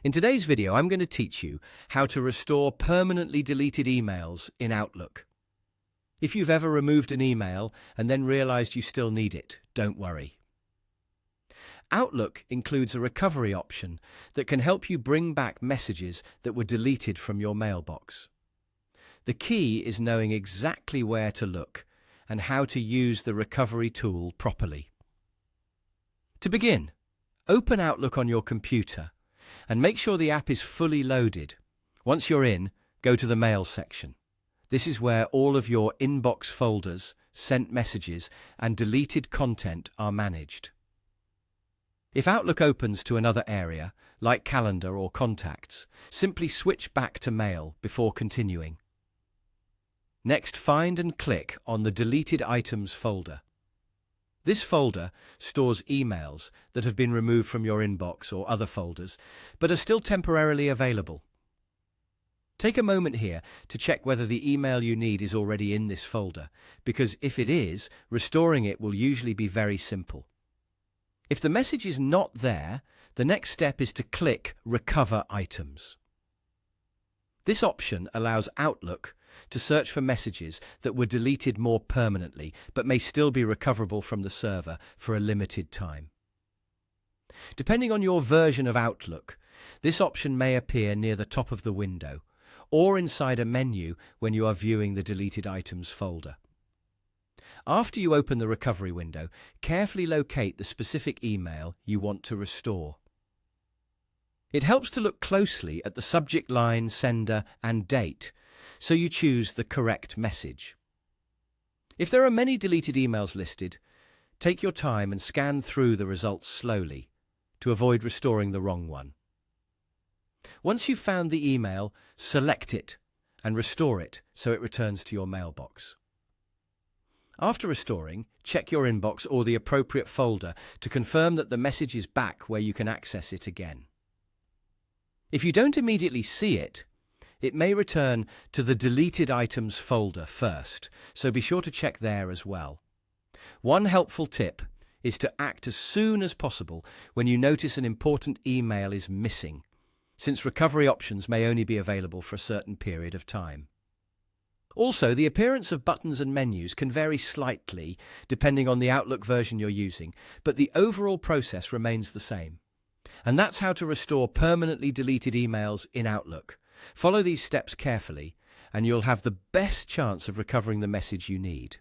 In today's video, I'm going to teach you how to restore permanently deleted emails in Outlook. If you've ever removed an email and then realized you still need it, don't worry. Outlook includes a recovery option that can help you bring back messages that were deleted from your mailbox. The key is knowing exactly where to look and how to use the recovery tool properly. To begin, open Outlook on your computer and make sure the app is fully loaded. Once you're in, go to the Mail section. This is where all of your inbox folders, sent messages, and deleted content are managed. If Outlook opens to another area, like Calendar or Contacts, simply switch back to Mail before continuing. Next, find and click on the Deleted Items folder. This folder stores emails that have been removed from your inbox or other folders, but are still temporarily available. Take a moment here to check whether the email you need is already in this folder, because if it is, restoring it will usually be very simple. If the message is not there, the next step is to click Recover Items. This option allows Outlook to search for messages that were deleted more permanently but may still be recoverable from the server for a limited time. Depending on your version of Outlook, this option may appear near the top of the window or inside a menu when you are viewing the Deleted Items folder. After you open the recovery window, carefully locate the specific email you want to restore. It helps to look closely at the subject line, sender, and date, so you choose the correct message. If there are many deleted emails listed, take your time and scan through the results slowly to avoid restoring the wrong one. Once you've found the email, select it and restore it so it returns to your mailbox. After restoring, check your inbox or the appropriate folder to confirm that the message is back where you can access it again. If you don't immediately see it, it may return to the Deleted Items folder first, so be sure to check there as well. One helpful tip is to act as soon as possible when you notice an important email is missing, since recovery options may only be available for a certain period of time. Also, the appearance of buttons and menus can vary slightly depending on the Outlook version you're using, but the overall process remains the same. And that's how to restore permanently deleted emails in Outlook. Follow these steps carefully, and you'll have the best chance of recovering the message you need.